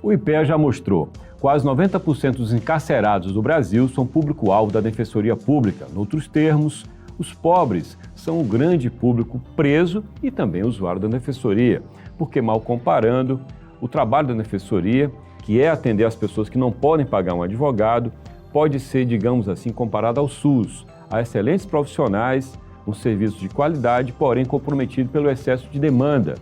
O IPEA já mostrou. Quase 90% dos encarcerados do Brasil são público-alvo da Defensoria Pública. Em outros termos, os pobres são o grande público preso e também usuário da Defensoria, porque, mal comparando, o trabalho da Defensoria, que é atender as pessoas que não podem pagar um advogado, pode ser, digamos assim, comparado ao SUS, a excelentes profissionais, um serviço de qualidade, porém comprometido pelo excesso de demanda.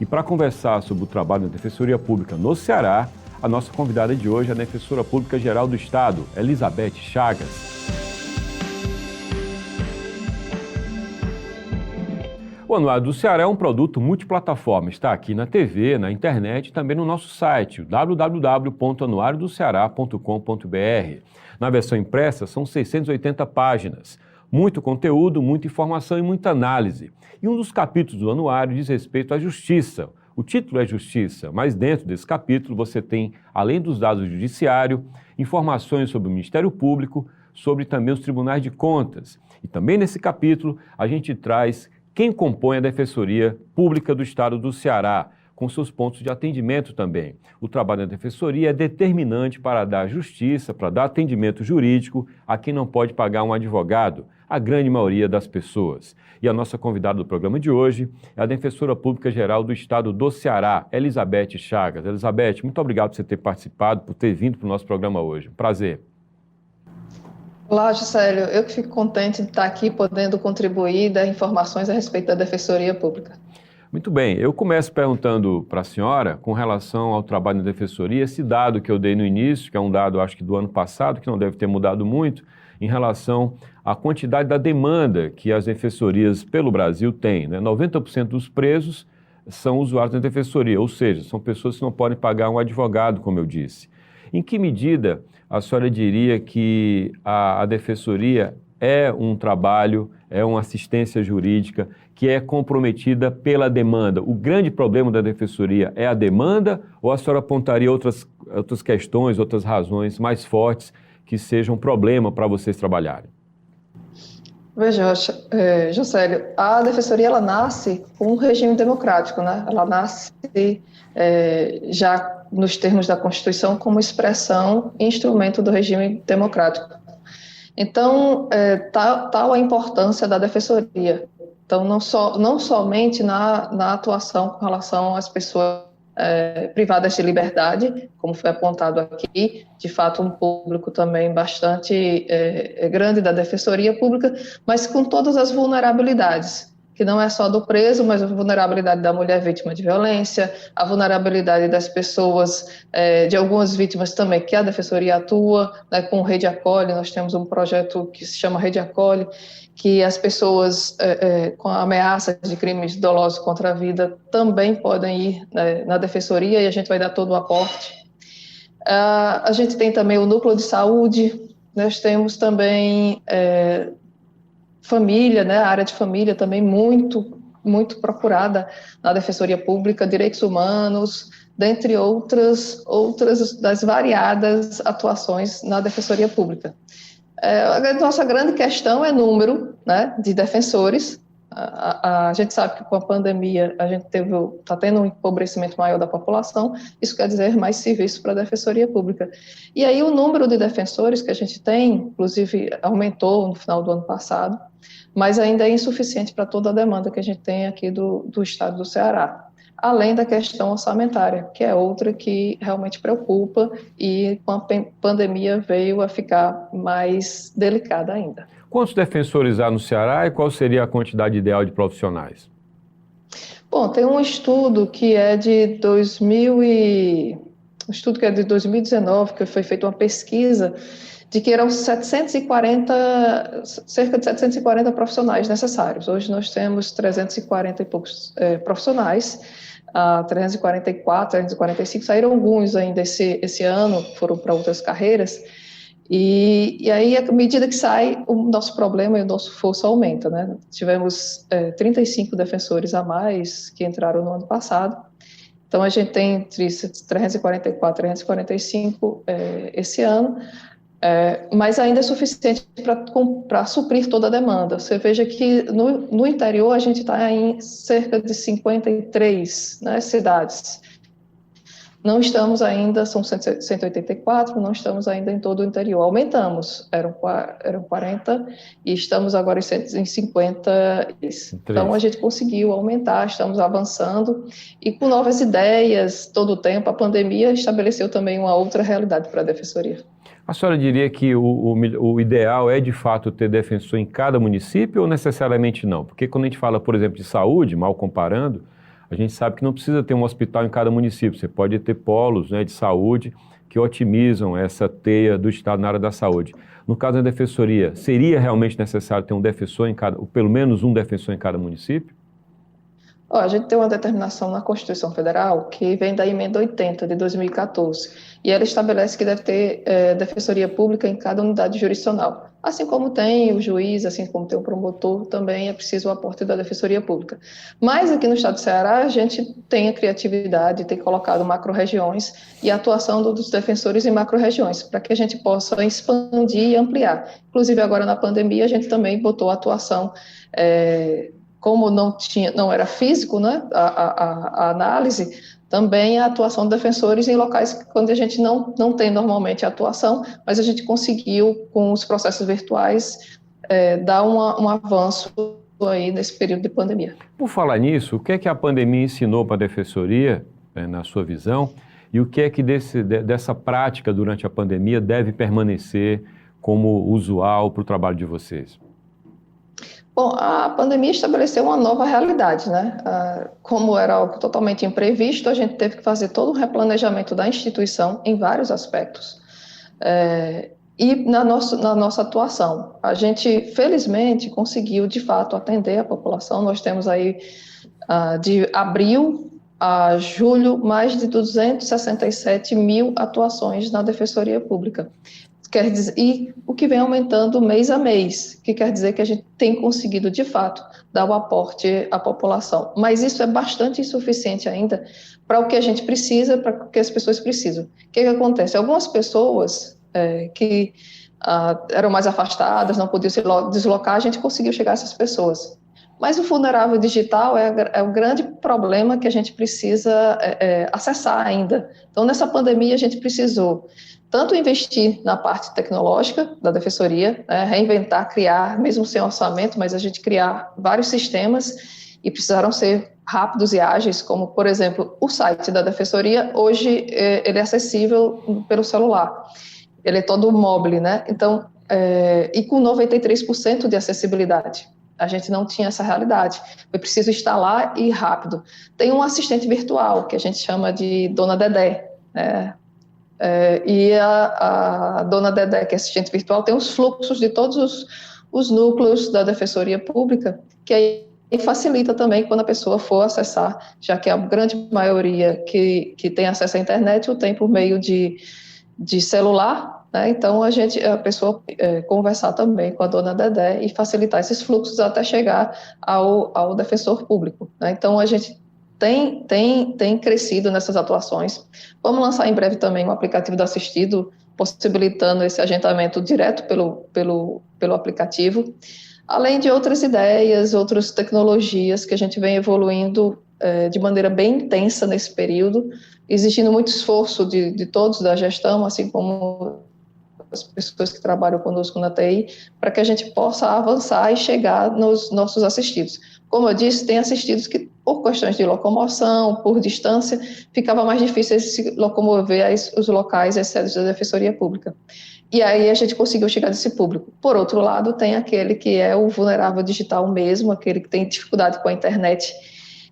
E para conversar sobre o trabalho da Defensoria Pública no Ceará, a nossa convidada de hoje é a Defensora Pública Geral do Estado, Elizabeth Chagas. O Anuário do Ceará é um produto multiplataforma, está aqui na TV, na internet e também no nosso site, www.anuariodoceara.com.br. Na versão impressa são 680 páginas, muito conteúdo, muita informação e muita análise. E um dos capítulos do anuário diz respeito à justiça. O título é Justiça, mas dentro desse capítulo você tem, além dos dados do Judiciário, informações sobre o Ministério Público, sobre também os Tribunais de Contas. E também nesse capítulo a gente traz quem compõe a Defensoria Pública do Estado do Ceará, com seus pontos de atendimento também. O trabalho da Defensoria é determinante para dar justiça, para dar atendimento jurídico a quem não pode pagar um advogado, a grande maioria das pessoas. E a nossa convidada do programa de hoje é a Defensora Pública Geral do Estado do Ceará, Elizabeth Chagas. Elizabeth, muito obrigado por você ter participado, por ter vindo para o nosso programa hoje. Prazer. Olá, Juscelio. Eu que fico contente de estar aqui podendo contribuir e dar informações a respeito da Defensoria Pública. Muito bem, eu começo perguntando para a senhora, com relação ao trabalho da Defensoria, esse dado que eu dei no início, que é um dado, acho que do ano passado, que não deve ter mudado muito, em relação à quantidade da demanda que as defensorias pelo Brasil têm, né? 90% dos presos são usuários da Defensoria, ou seja, são pessoas que não podem pagar um advogado, como eu disse. Em que medida a senhora diria que a Defensoria é um trabalho, é uma assistência jurídica que é comprometida pela demanda? O grande problema da Defensoria é a demanda ou a senhora apontaria outras questões, outras razões mais fortes que sejam um problema para vocês trabalharem? Veja, Juscelio, a Defensoria ela nasce com um regime democrático, né? Ela nasce já nos termos da Constituição como expressão e instrumento do regime democrático. Então, tal a importância da Defensoria. Então, não somente na atuação com relação às pessoas privadas de liberdade, como foi apontado aqui, de fato um público também bastante grande da Defensoria Pública, mas com todas as vulnerabilidades, que não é só do preso, mas a vulnerabilidade da mulher vítima de violência, a vulnerabilidade das pessoas, de algumas vítimas também, que a Defensoria atua, né, com Rede Acolhe. Nós temos um projeto que se chama Rede Acolhe, que as pessoas com ameaças de crimes dolosos contra a vida também podem ir na Defensoria e a gente vai dar todo o aporte. A gente tem também o núcleo de saúde, nós temos também família, né, a área de família também muito procurada na Defensoria Pública, direitos humanos, dentre outras das variadas atuações na Defensoria Pública. A nossa grande questão é número, né, de defensores. A gente sabe que com a pandemia a gente está tendo um empobrecimento maior da população, isso quer dizer mais serviço para a Defensoria Pública. E aí o número de defensores que a gente tem, inclusive, aumentou no final do ano passado, mas ainda é insuficiente para toda a demanda que a gente tem aqui do estado do Ceará. Além da questão orçamentária, que é outra que realmente preocupa e com a pandemia veio a ficar mais delicada ainda. Quantos defensores há no Ceará e qual seria a quantidade ideal de profissionais? Bom, tem um estudo que é de 2019, que foi feita uma pesquisa de que eram cerca de 740 profissionais necessários. Hoje nós temos 340 e poucos profissionais, 344, 345, saíram alguns ainda esse ano, foram para outras carreiras, e aí, à medida que sai, o nosso problema e o nosso esforço aumenta, né? Tivemos 35 defensores a mais que entraram no ano passado, então a gente tem entre 344 e 345 esse ano, mas ainda é suficiente para suprir toda a demanda. Você veja que no interior a gente está em cerca de 53, né, cidades. Não estamos ainda, são 184, não estamos ainda em todo o interior. Aumentamos, eram 40 e estamos agora em 53. Então, a gente conseguiu aumentar, estamos avançando e com novas ideias todo o tempo. A pandemia estabeleceu também uma outra realidade para a Defensoria. A senhora diria que o ideal é, de fato, ter defensor em cada município ou necessariamente não? Porque quando a gente fala, por exemplo, de saúde, mal comparando, a gente sabe que não precisa ter um hospital em cada município. Você pode ter polos, né, de saúde que otimizam essa teia do Estado na área da saúde. No caso da Defensoria, seria realmente necessário ter um defensor em cada, ou pelo menos um defensor em cada município? A gente tem uma determinação na Constituição Federal que vem da Emenda 80 de 2014 e ela estabelece que deve ter defensoria pública em cada unidade jurisdicional. Assim como tem o juiz, assim como tem o promotor, também é preciso o aporte da defensoria pública. Mas aqui no estado do Ceará a gente tem a criatividade, tem colocado macro-regiões e a atuação dos defensores em macro-regiões, para que a gente possa expandir e ampliar. Inclusive agora na pandemia a gente também botou a atuação como não era físico, né, a análise, também a atuação de defensores em locais onde a gente não tem normalmente a atuação, mas a gente conseguiu, com os processos virtuais, dar um avanço aí nesse período de pandemia. Por falar nisso, o que é que a pandemia ensinou para a Defensoria, na sua visão, e o que é que dessa prática durante a pandemia deve permanecer como usual para o trabalho de vocês? Bom, a pandemia estabeleceu uma nova realidade, né? Como era algo totalmente imprevisto, a gente teve que fazer todo um replanejamento da instituição em vários aspectos. E na nossa atuação, a gente, felizmente, conseguiu, de fato, atender a população. Nós temos aí, de abril a julho, mais de 267 mil atuações na Defensoria Pública. Quer dizer, e o que vem aumentando mês a mês, que quer dizer que a gente tem conseguido, de fato, dar o aporte à população. Mas isso é bastante insuficiente ainda para o que a gente precisa, para o que as pessoas precisam. O que acontece? Algumas pessoas que eram mais afastadas, não podiam se deslocar, a gente conseguiu chegar a essas pessoas. Mas o vulnerável digital é o grande problema que a gente precisa acessar ainda. Então, nessa pandemia, a gente precisou tanto investir na parte tecnológica da Defensoria, reinventar, criar, mesmo sem orçamento, mas a gente criar vários sistemas e precisaram ser rápidos e ágeis, como, por exemplo, o site da Defensoria, hoje ele é acessível pelo celular, ele é todo mobile, né? Então, e com 93% de acessibilidade. A gente não tinha essa realidade. Foi preciso instalar e rápido. Tem um assistente virtual, que a gente chama de Dona Dedé, e a Dona Dedé, que é assistente virtual, tem os fluxos de todos os núcleos da Defensoria Pública, que aí facilita também quando a pessoa for acessar, já que a grande maioria que tem acesso à internet o tem por meio de celular, né? Então a pessoa conversar também com a Dona Dedé e facilitar esses fluxos até chegar ao defensor público, né? Então a gente tem crescido nessas atuações. Vamos lançar em breve também um aplicativo do assistido, possibilitando esse agendamento direto pelo aplicativo, além de outras ideias, outras tecnologias que a gente vem evoluindo de maneira bem intensa nesse período, exigindo muito esforço de todos da gestão, assim como as pessoas que trabalham conosco na TI, para que a gente possa avançar e chegar nos nossos assistidos. Como eu disse, tem assistidos que, por questões de locomoção, por distância, ficava mais difícil se locomover os locais e as sedes da Defensoria Pública. E aí a gente conseguiu chegar nesse público. Por outro lado, tem aquele que é o vulnerável digital mesmo, aquele que tem dificuldade com a internet,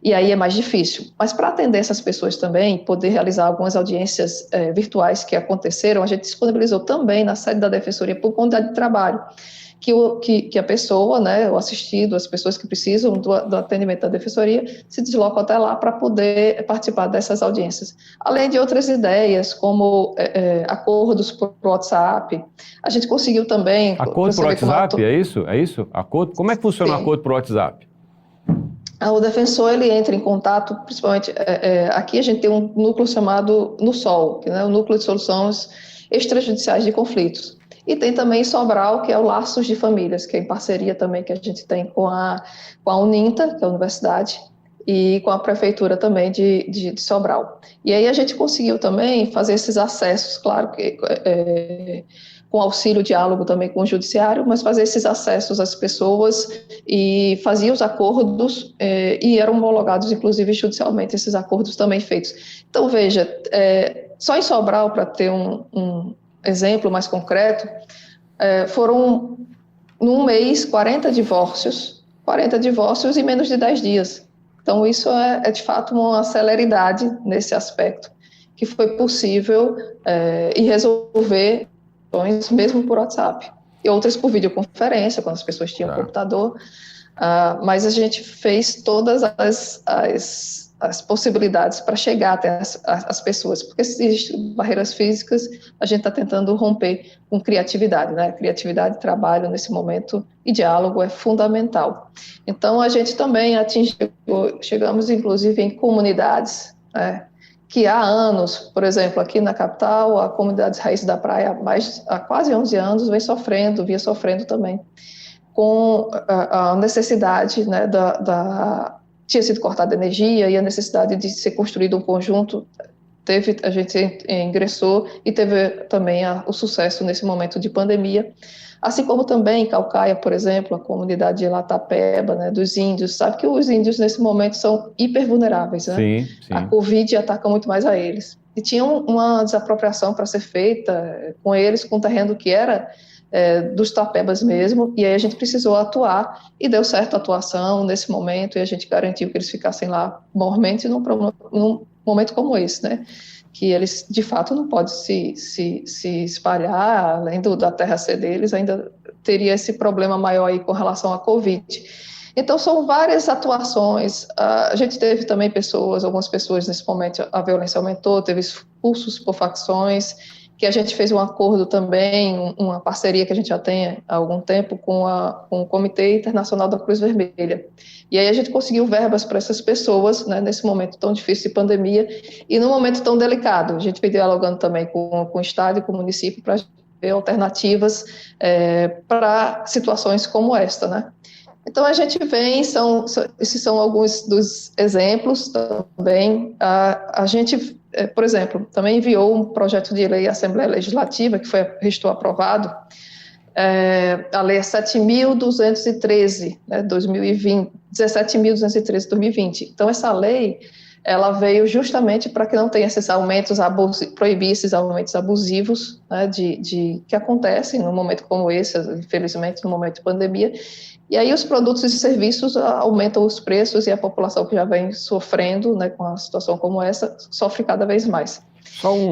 e aí é mais difícil. Mas para atender essas pessoas também, poder realizar algumas audiências virtuais que aconteceram, a gente disponibilizou também na sede da Defensoria Pública unidade de trabalho, que a pessoa, né, o assistido, as pessoas que precisam do atendimento da Defensoria, se deslocam até lá para poder participar dessas audiências. Além de outras ideias, como acordos por WhatsApp, a gente conseguiu também... Acordo por WhatsApp, é isso? É isso? Acordo? Como é que funciona o acordo por WhatsApp? O defensor, ele entra em contato, principalmente, aqui a gente tem um núcleo chamado NUSOL, que é o Núcleo de Soluções Extrajudiciais de Conflitos. E tem também Sobral, que é o Laços de Famílias, que é em parceria também que a gente tem com a Uninta, que é a universidade, e com a prefeitura também de Sobral. E aí a gente conseguiu também fazer esses acessos, claro que com auxílio, diálogo também com o judiciário, mas fazer esses acessos às pessoas e fazia os acordos e eram homologados, inclusive, judicialmente, esses acordos também feitos. Então, veja, só em Sobral, para ter um exemplo mais concreto, foram, num mês, 40 divórcios em menos de 10 dias. Então, isso é de fato uma celeridade nesse aspecto, que foi possível e resolver mesmo por WhatsApp. E outras por videoconferência, quando as pessoas tinham computador. Mas a gente fez todas as possibilidades para chegar até as pessoas, porque se existem barreiras físicas, a gente está tentando romper com criatividade, né? Criatividade, trabalho nesse momento e diálogo é fundamental. Então, a gente também chegamos inclusive em comunidades, né, que há anos, por exemplo, aqui na capital, a comunidade Raiz da Praia, há quase 11 anos, vinha sofrendo também com a necessidade, né, tinha sido cortada a energia e a necessidade de ser construído um conjunto. A gente ingressou e teve também o sucesso nesse momento de pandemia, assim como também em Caucaia, por exemplo, a comunidade de Latapeba, né, dos índios. Sabe que os índios nesse momento são hipervulneráveis, né? Sim. A Covid ataca muito mais a eles. E tinha uma desapropriação para ser feita com eles, com o terreno que era dos tapebas mesmo, e aí a gente precisou atuar, e deu certo a atuação nesse momento, e a gente garantiu que eles ficassem lá mormente num momento como esse, né? Que eles, de fato, não podem se espalhar, além da terra ser deles, ainda teria esse problema maior aí com relação à Covid. Então, são várias atuações. A gente teve também algumas pessoas nesse momento, a violência aumentou, teve expulsos por facções, que a gente fez um acordo também, uma parceria que a gente já tem há algum tempo com o Comitê Internacional da Cruz Vermelha. E aí a gente conseguiu verbas para essas pessoas, né, nesse momento tão difícil de pandemia e num momento tão delicado. A gente vem dialogando também com o Estado e com o município para ver alternativas para situações como esta, né? Então, a gente vem, esses são alguns dos exemplos também. A gente, por exemplo, também enviou um projeto de lei à Assembleia Legislativa, que restou aprovado, a Lei 7.213, né, 2020, 17.213, 2020. Então, essa lei, ela veio justamente para que não tenha esses aumentos proibir esses aumentos abusivos, né, que acontecem num momento como esse, infelizmente, no momento de pandemia. E aí os produtos e serviços aumentam os preços e a população que já vem sofrendo, né, com uma situação como essa, sofre cada vez mais.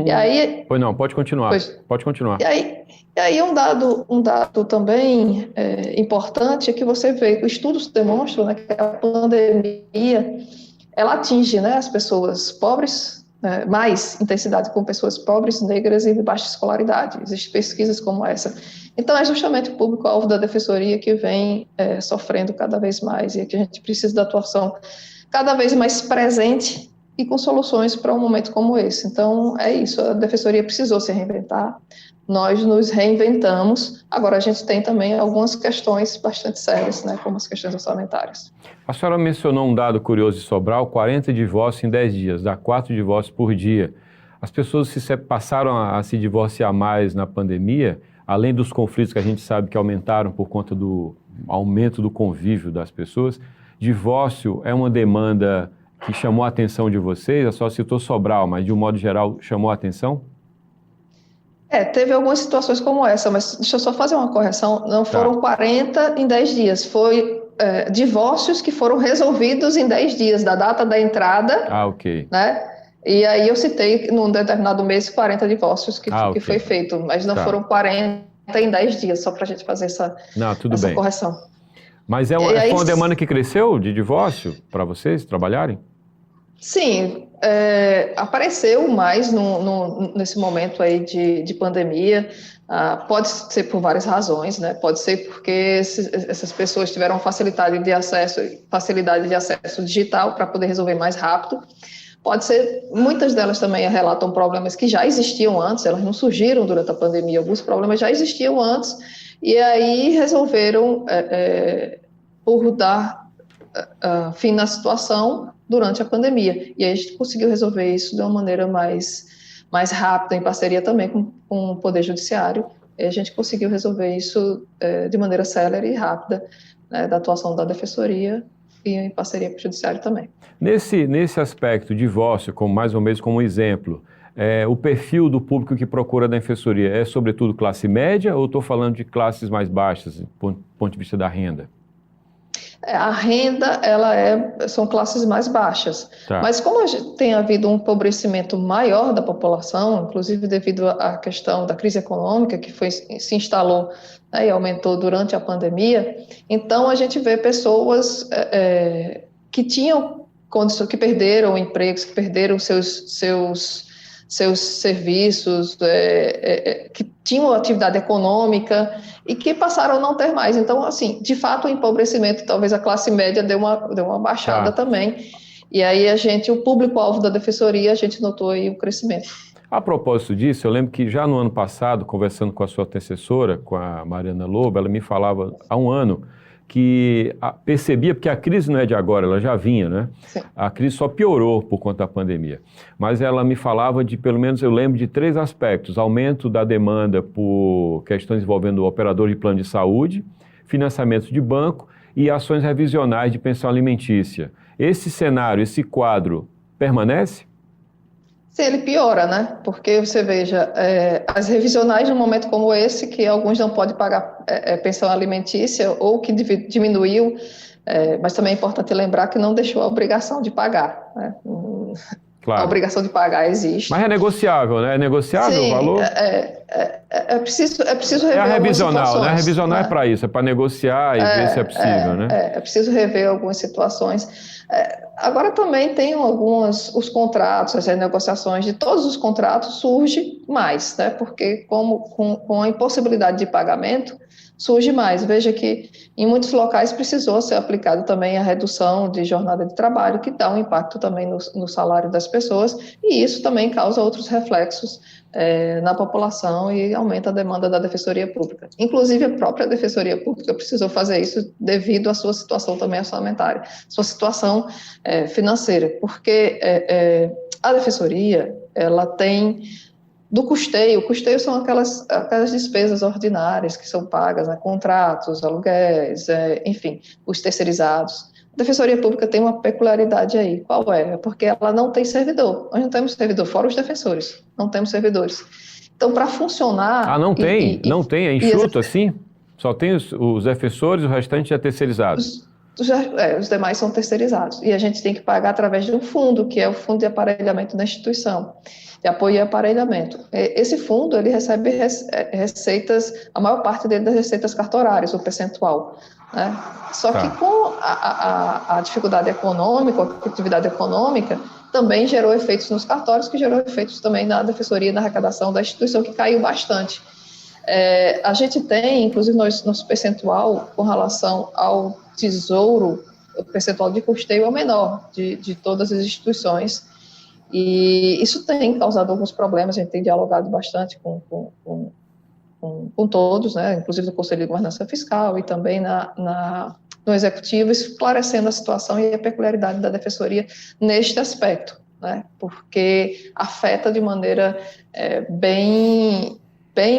E aí, Pois não, pode continuar. Pode continuar. E aí um dado também importante é que você vê, os estudos demonstram, né, que a pandemia, ela atinge, né, as pessoas pobres, mais intensidade com pessoas pobres, negras e de baixa escolaridade. Existem pesquisas como essa. Então, é justamente o público-alvo da Defensoria que vem sofrendo cada vez mais e que a gente precisa da atuação cada vez mais presente e com soluções para um momento como esse. Então, é isso, a Defensoria precisou se reinventar, nós nos reinventamos, agora a gente tem também algumas questões bastante sérias, né, como as questões orçamentárias. A senhora mencionou um dado curioso de Sobral, 40 divórcios em 10 dias, dá 4 divórcios por dia. As pessoas passaram a se divorciar mais na pandemia, além dos conflitos que a gente sabe que aumentaram por conta do aumento do convívio das pessoas. Divórcio é uma demanda que chamou a atenção de vocês? A senhora citou Sobral, mas de um modo geral chamou a atenção? Teve algumas situações como essa, mas deixa eu só fazer uma correção. Não foram 40 em 10 dias, foi divórcios que foram resolvidos em 10 dias, da data da entrada. Ok. Né? E aí eu citei, num determinado mês, 40 divórcios que foi feito, mas não foram 40 em 10 dias, só para a gente fazer essa correção. Mas foi uma demanda que cresceu de divórcio para vocês trabalharem? Sim, apareceu mais nesse momento aí de pandemia. Pode ser por várias razões, né? Pode ser porque essas pessoas tiveram facilidade de acesso digital para poder resolver mais rápido. Pode ser, muitas delas também relatam problemas que já existiam antes, elas não surgiram durante a pandemia, alguns problemas já existiam antes, e aí resolveram, por dar fim na situação durante a pandemia. E aí a gente conseguiu resolver isso de uma maneira mais rápida, em parceria também com o Poder Judiciário. E a gente conseguiu resolver isso de maneira célere e rápida, né, da atuação da Defensoria e em parceria com o Judiciário também. Nesse aspecto, divórcio, como mais ou menos como exemplo, o perfil do público que procura da Defensoria é sobretudo classe média ou estou falando de classes mais baixas, do ponto de vista da renda? A renda, são classes mais baixas, Tá. mas como tem havido um empobrecimento maior da população, inclusive devido à questão da crise econômica que se instalou, né, e aumentou durante a pandemia, então a gente vê pessoas que tinham condições, que perderam empregos, que perderam seus serviços, que tinham atividade econômica e que passaram a não ter mais. Então, assim, de fato, o empobrecimento, talvez a classe média deu uma baixada também. E aí o público-alvo da Defensoria, a gente notou aí o crescimento. A propósito disso, eu lembro que já no ano passado, conversando com a sua antecessora, com a Mariana Lobo, ela me falava há um ano que percebia, porque a crise não é de agora, ela já vinha, né? Sim. A crise só piorou por conta da pandemia. Mas ela me falava de, pelo menos eu lembro de 3 aspectos: aumento da demanda por questões envolvendo o operador de plano de saúde, financiamento de banco e ações revisionais de pensão alimentícia. Esse cenário, esse quadro, permanece? Sim, ele piora, né? Porque você veja, as revisionais num momento como esse, que alguns não podem pagar pensão alimentícia ou que diminuiu, mas também é importante lembrar que não deixou a obrigação de pagar, né? Claro. A obrigação de pagar existe. Mas é negociável, né? É negociável o valor? É preciso rever a revisional, algumas situações, né? A revisional né? é para isso, é para negociar e ver se é possível, né? É preciso rever algumas situações. Agora também tem os contratos, as negociações de todos os contratos surge mais, né? Porque com a impossibilidade de pagamento, surge mais. Veja que em muitos locais precisou ser aplicado também a redução de jornada de trabalho, que dá um impacto também no salário das pessoas, e isso também causa outros reflexos na população e aumenta a demanda da Defensoria Pública. Inclusive, a própria Defensoria Pública precisou fazer isso devido à sua situação também orçamentária, sua situação financeira, porque a Defensoria, ela tem do custeio. O custeio são aquelas despesas ordinárias que são pagas, né? Contratos, aluguéis, enfim, os terceirizados. A Defensoria Pública tem uma peculiaridade aí. Qual é? É porque ela não tem servidor. Nós não temos servidor, fora os defensores. Não temos servidores. Então, para funcionar... Ah, não tem? Não tem? É enxuto assim? Só tem os defensores e o restante é terceirizado? Os demais são terceirizados. E a gente tem que pagar através de um fundo, que é o Fundo de Aparelhamento da instituição, de apoio e aparelhamento. Esse fundo, ele recebe receitas, a maior parte dele das receitas cartorárias, o percentual, né? Só que com a dificuldade econômica, a atividade econômica, também gerou efeitos nos cartórios, que gerou efeitos também na defensoria, na arrecadação da instituição, que caiu bastante. A gente tem, inclusive, nosso percentual com relação ao Tesouro, o percentual de custeio é o menor de todas as instituições, e isso tem causado alguns problemas. A gente tem dialogado bastante com todos, né, inclusive no Conselho de Governança Fiscal e também no Executivo, esclarecendo a situação e a peculiaridade da Defensoria neste aspecto, né, porque afeta de maneira bem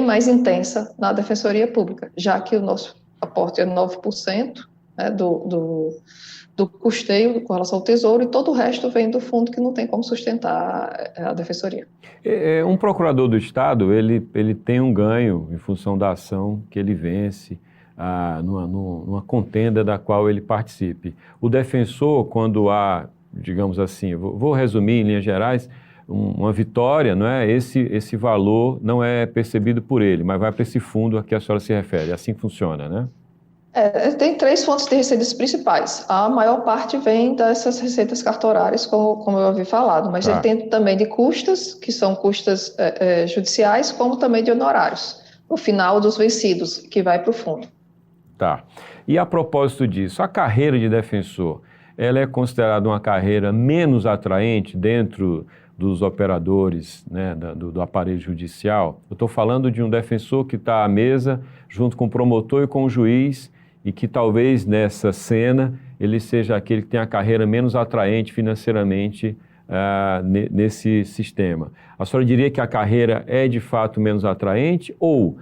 mais intensa na Defensoria Pública, já que o nosso aporte é 9%, né, do custeio com relação ao Tesouro, e todo o resto vem do fundo, que não tem como sustentar a Defensoria. Um procurador do Estado, ele tem um ganho em função da ação que ele vence numa contenda da qual ele participe. O defensor, quando há, digamos assim, vou resumir em linhas gerais, uma vitória, não é? Esse valor não é percebido por ele, mas vai para esse fundo a que a senhora se refere. Assim funciona, né? Tem 3 fontes de receitas principais. A maior parte vem dessas receitas cartorárias, como eu havia falado, mas ele tem também de custas, que são custas judiciais, como também de honorários, no final dos vencidos, que vai para o fundo. Tá. E a propósito disso, a carreira de defensor, ela é considerada uma carreira menos atraente dentro dos operadores, né, do aparelho judicial? Eu estou falando de um defensor que está à mesa junto com o promotor e com o juiz, e que talvez nessa cena ele seja aquele que tem a carreira menos atraente financeiramente nesse sistema. A senhora diria que a carreira é de fato menos atraente ou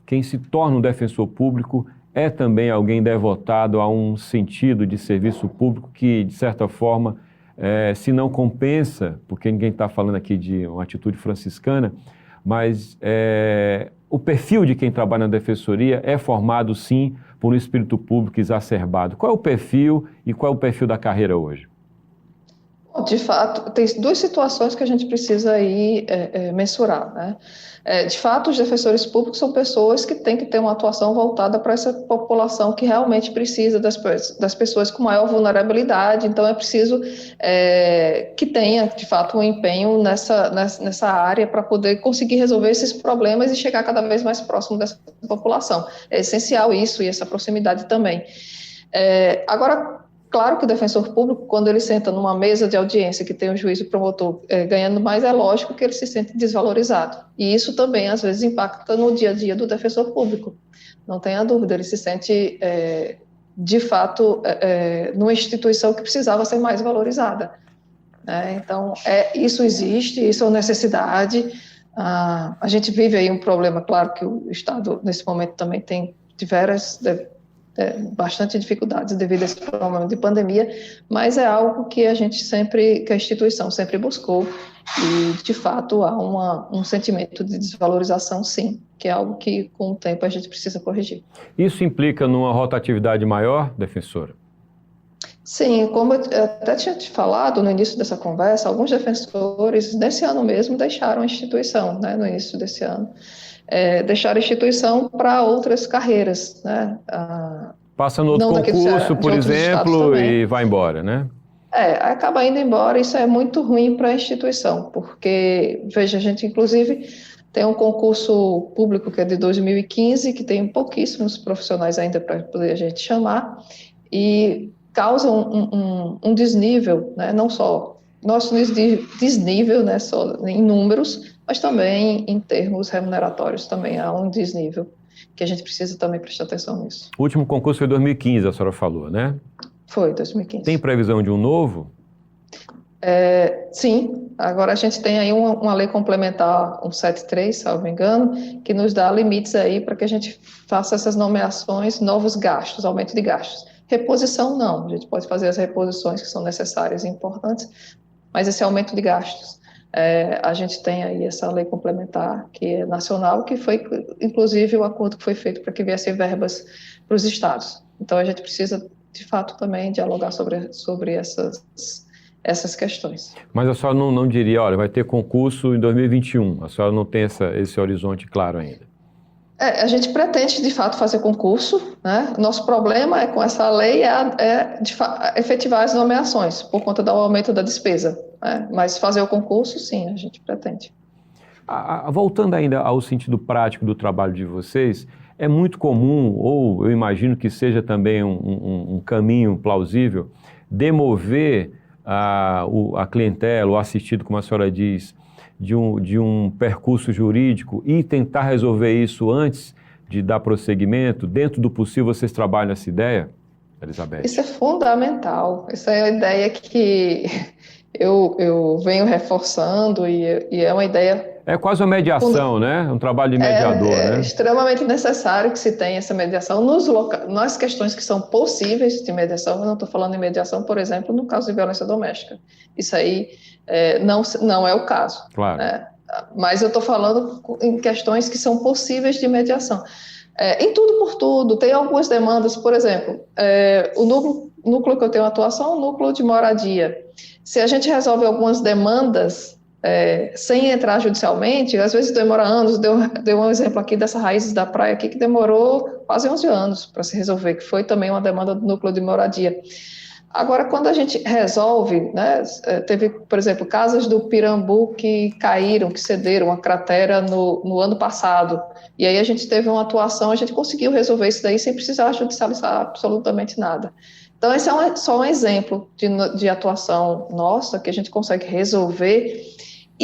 quem se torna um defensor público é também alguém devotado a um sentido de serviço público que, de certa forma, se não compensa, porque ninguém está falando aqui de uma atitude franciscana, mas o perfil de quem trabalha na defensoria é formado, sim, por um espírito público exacerbado. Qual é o perfil e qual é o perfil da carreira hoje? De fato, tem duas situações que a gente precisa aí mensurar, né? De fato, os defensores públicos são pessoas que têm que ter uma atuação voltada para essa população que realmente precisa das pessoas com maior vulnerabilidade, então é preciso que tenha, de fato, um empenho nessa área para poder conseguir resolver esses problemas e chegar cada vez mais próximo dessa população. É essencial isso e essa proximidade também. Agora, claro que o defensor público, quando ele senta numa mesa de audiência que tem o juiz e o promotor ganhando mais, é lógico que ele se sente desvalorizado. E isso também, às vezes, impacta no dia a dia do defensor público. Não tenha dúvida, ele se sente, de fato, numa instituição que precisava ser mais valorizada. Então, isso existe, isso é uma necessidade. A gente vive aí um problema, claro que o Estado, nesse momento, também tem bastante dificuldades devido a esse problema de pandemia, mas é algo que a instituição sempre buscou e, de fato, há um sentimento de desvalorização, sim, que é algo que, com o tempo, a gente precisa corrigir. Isso implica numa rotatividade maior, defensora? Sim, como eu até tinha te falado no início dessa conversa, alguns defensores, nesse ano mesmo, deixaram a instituição, né, no início desse ano. Deixar a instituição para outras carreiras, né? Passa no outro concurso, por exemplo, e vai embora, né? Acaba indo embora, isso é muito ruim para a instituição, porque, veja, a gente inclusive tem um concurso público que é de 2015, que tem pouquíssimos profissionais ainda para poder a gente chamar, e causa um desnível, né? Não só nosso desnível, né, só em números, mas também em termos remuneratórios também há um desnível, que a gente precisa também prestar atenção nisso. O último concurso foi em 2015, a senhora falou, né? Foi, 2015. Tem previsão de um novo? Sim, agora a gente tem aí uma lei complementar, 173, salvo engano, que nos dá limites aí para que a gente faça essas nomeações, novos gastos, aumento de gastos. Reposição não, a gente pode fazer as reposições que são necessárias e importantes, mas esse aumento de gastos, a gente tem aí essa lei complementar que é nacional, que foi inclusive o acordo que foi feito para que viessem verbas para os estados. Então a gente precisa, de fato, também dialogar sobre essas questões. Mas a senhora não diria, olha, vai ter concurso em 2021, a senhora não tem esse horizonte claro ainda? A gente pretende, de fato, fazer concurso, né? Nosso problema com essa lei efetivar as nomeações, por conta do aumento da despesa, né? Mas fazer o concurso, sim, a gente pretende. Voltando ainda ao sentido prático do trabalho de vocês, é muito comum, ou eu imagino que seja também um caminho plausível, demover a clientela, o assistido, como a senhora diz, de um percurso jurídico e tentar resolver isso antes de dar prosseguimento? Dentro do possível, vocês trabalham nessa ideia, Elizabeth? Isso é fundamental. Essa é a ideia que eu venho reforçando e é uma ideia... É quase uma mediação, né? Um trabalho de mediador, né? É extremamente necessário que se tenha essa mediação nas questões que são possíveis de mediação. Eu não estou falando em mediação, por exemplo, no caso de violência doméstica. Isso aí não é o caso. Claro. Né? Mas eu estou falando em questões que são possíveis de mediação. Em tudo por tudo, tem algumas demandas, por exemplo, o núcleo que eu tenho atuação é um núcleo de moradia. Se a gente resolve algumas demandas sem entrar judicialmente, às vezes demora anos. Deu um exemplo aqui dessa Raízes da Praia aqui, que demorou quase 11 anos para se resolver, que foi também uma demanda do núcleo de moradia. Agora, quando a gente resolve, né, teve, por exemplo, casas do Pirambu que caíram, que cederam uma cratera no ano passado, e aí a gente teve uma atuação, a gente conseguiu resolver isso daí sem precisar judicializar absolutamente nada. Então, esse é só um exemplo de atuação nossa, que a gente consegue resolver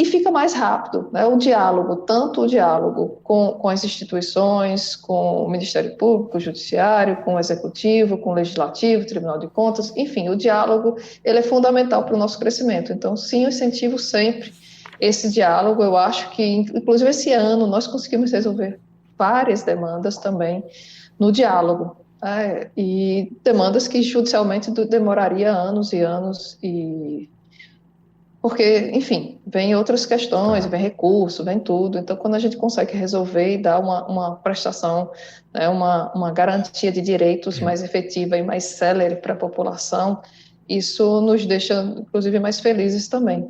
e fica mais rápido, né? O diálogo, tanto o diálogo com as instituições, com o Ministério Público, o Judiciário, com o Executivo, com o Legislativo, o Tribunal de Contas, enfim, o diálogo ele é fundamental para o nosso crescimento. Então, sim, eu incentivo sempre esse diálogo. Eu acho que, inclusive, esse ano nós conseguimos resolver várias demandas também no diálogo, e demandas que judicialmente demoraria anos e anos, porque, enfim, vem outras questões, vem recurso, vem tudo. Então, quando a gente consegue resolver e dar uma prestação, né, uma garantia de direitos mais efetiva e mais célere para a população, isso nos deixa, inclusive, mais felizes também.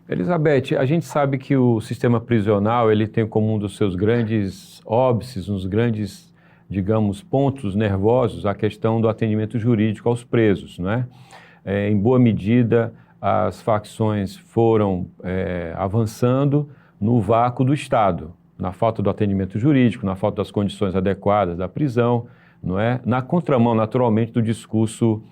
Elizabeth, a gente sabe que o sistema prisional ele tem como um dos seus grandes óbices, uns grandes, digamos, pontos nervosos, a questão do atendimento jurídico aos presos, não é? Em boa medida, as facções foram avançando no vácuo do Estado, na falta do atendimento jurídico, na falta das condições adequadas da prisão, não é? Na contramão, naturalmente, do discurso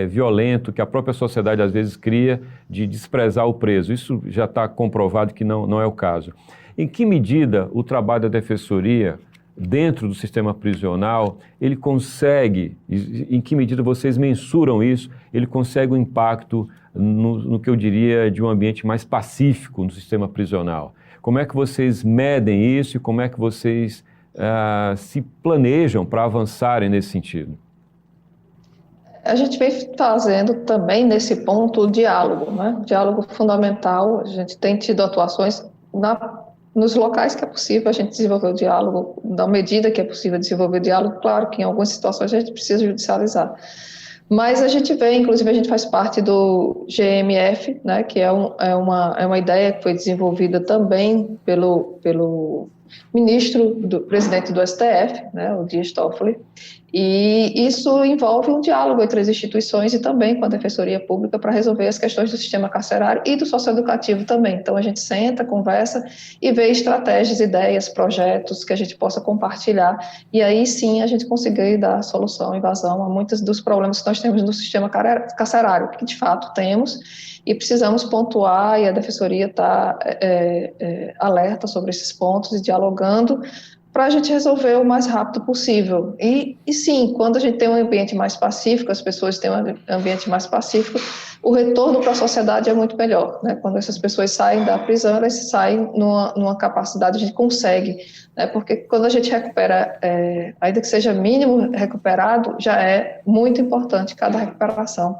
violento que a própria sociedade às vezes cria de desprezar o preso. Isso já está comprovado que não é o caso. Em que medida o trabalho da Defensoria dentro do sistema prisional, ele consegue, em que medida vocês mensuram isso, ele consegue um impacto no que eu diria de um ambiente mais pacífico no sistema prisional? Como é que vocês medem isso e como é que vocês se planejam para avançarem nesse sentido? A gente vem fazendo também nesse ponto o diálogo, né? Diálogo fundamental. A gente tem tido atuações nos locais que é possível a gente desenvolver o diálogo, na medida que é possível desenvolver o diálogo. Claro que em algumas situações a gente precisa judicializar. Mas a gente vê, inclusive a gente faz parte do GMF, né, que é uma ideia que foi desenvolvida também pelo presidente do STF, né, o Dias Toffoli, e isso envolve um diálogo entre as instituições e também com a Defensoria Pública para resolver as questões do sistema carcerário e do socioeducativo também. Então a gente senta, conversa e vê estratégias, ideias, projetos que a gente possa compartilhar, e aí sim a gente conseguir dar solução e vazão a muitos dos problemas que nós temos no sistema carcerário, que de fato temos, e precisamos pontuar, e a Defensoria está alerta sobre esses pontos e dialogando para a gente resolver o mais rápido possível. E sim, quando a gente tem um ambiente mais pacífico, as pessoas têm um ambiente mais pacífico, o retorno para a sociedade é muito melhor, né? Quando essas pessoas saem da prisão, elas saem numa capacidade, a gente consegue, né? Porque quando a gente recupera, ainda que seja mínimo recuperado, já é muito importante cada recuperação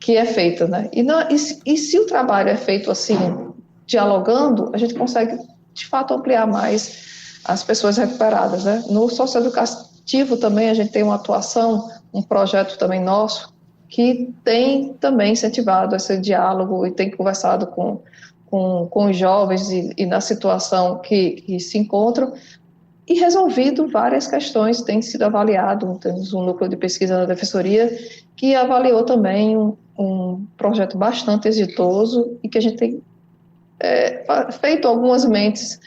que é feita, né? E se o trabalho é feito assim, dialogando, a gente consegue, de fato, ampliar mais as pessoas recuperadas, né? No socioeducativo também a gente tem uma atuação, um projeto também nosso, que tem também incentivado esse diálogo e tem conversado com os jovens e na situação que se encontram e resolvido várias questões. Tem sido avaliado, temos um núcleo de pesquisa na Defensoria que avaliou também um projeto bastante exitoso e que a gente tem feito algumas mentes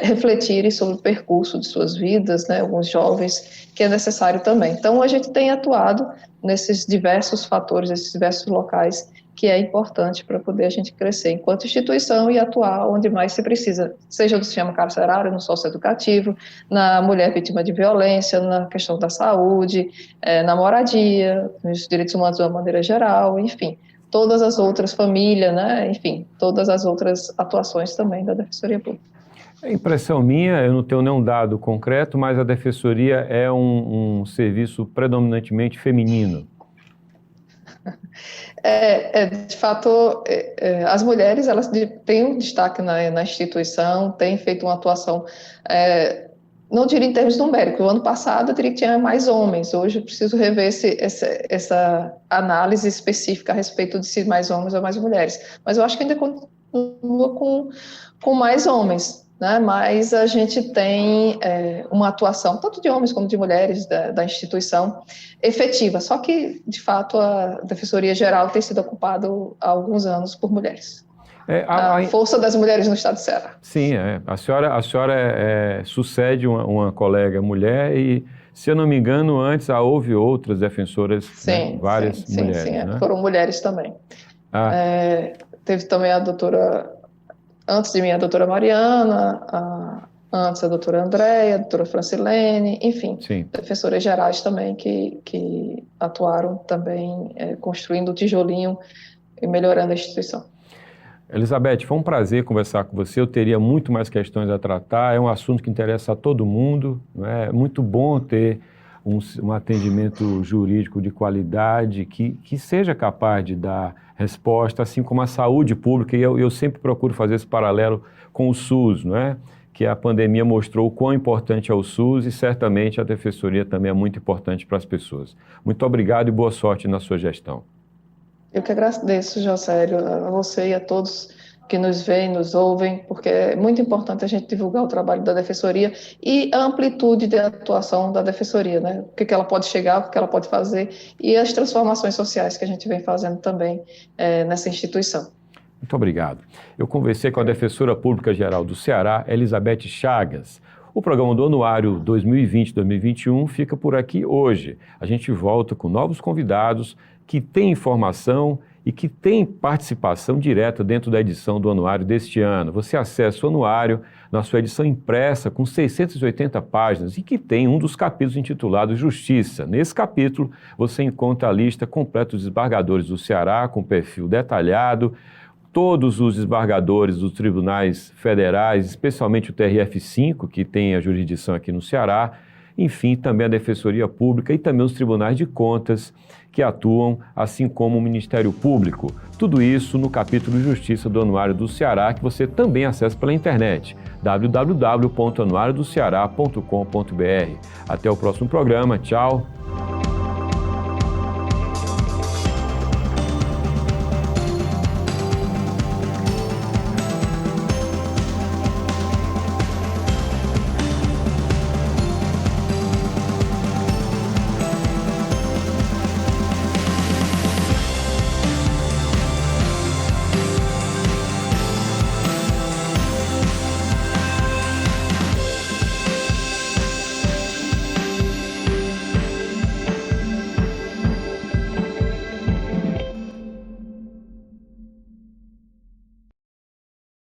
refletirem sobre o percurso de suas vidas, né, alguns jovens, que é necessário também. Então, a gente tem atuado nesses diversos fatores, nesses diversos locais, que é importante para poder a gente crescer enquanto instituição e atuar onde mais se precisa, seja no sistema carcerário, no socioeducativo, na mulher vítima de violência, na questão da saúde, na moradia, nos direitos humanos de uma maneira geral, enfim, todas as outras famílias, né, enfim, todas as outras atuações também da Defensoria Pública. É impressão minha, eu não tenho nenhum dado concreto, mas a Defensoria é um serviço predominantemente feminino. De fato, as mulheres elas têm um destaque na instituição, têm feito uma atuação, não diria em termos numéricos. O ano passado eu diria que tinha mais homens, hoje eu preciso rever essa análise específica a respeito de se mais homens ou mais mulheres. Mas eu acho que ainda continua com mais homens, né? Mas a gente tem uma atuação, tanto de homens como de mulheres, da instituição, efetiva. Só que, de fato, a Defensoria Geral tem sido ocupada há alguns anos por mulheres. A força das mulheres no Estado de Ceará. Sim, a senhora sucede uma colega mulher e, se eu não me engano, antes houve outras defensoras, sim, né? Várias mulheres. Sim, né? Foram mulheres também. Teve também a doutora Antes de mim, a doutora Mariana, antes a doutora Andréia, a doutora Francilene, enfim, Sim. defensoras gerais também que atuaram também construindo o tijolinho e melhorando a instituição. Elizabeth, foi um prazer conversar com você. Eu teria muito mais questões a tratar. É um assunto que interessa a todo mundo. É muito bom ter um atendimento jurídico de qualidade que seja capaz de dar resposta, assim como a saúde pública. E eu sempre procuro fazer esse paralelo com o SUS, não é? Que a pandemia mostrou o quão importante é o SUS e certamente a Defensoria também é muito importante para as pessoas. Muito obrigado e boa sorte na sua gestão. Eu que agradeço, Josélio, a você e a todos que nos veem, nos ouvem, porque é muito importante a gente divulgar o trabalho da Defensoria e a amplitude de atuação da Defensoria, né? O que ela pode chegar, o que ela pode fazer e as transformações sociais que a gente vem fazendo também nessa instituição. Muito obrigado. Eu conversei com a Defensora Pública Geral do Ceará, Elizabeth Chagas. O programa do Anuário 2020-2021 fica por aqui hoje. A gente volta com novos convidados que têm informação e que têm participação direta dentro da edição do Anuário deste ano. Você acessa o Anuário na sua edição impressa com 680 páginas e que tem um dos capítulos intitulado Justiça. Nesse capítulo, você encontra a lista completa dos desembargadores do Ceará, com perfil detalhado, todos os desembargadores dos tribunais federais, especialmente o TRF5, que tem a jurisdição aqui no Ceará, enfim, também a Defensoria Pública e também os tribunais de contas que atuam, assim como o Ministério Público. Tudo isso no capítulo Justiça do Anuário do Ceará, que você também acessa pela internet, www.anuariodoceara.com.br. Até o próximo programa. Tchau!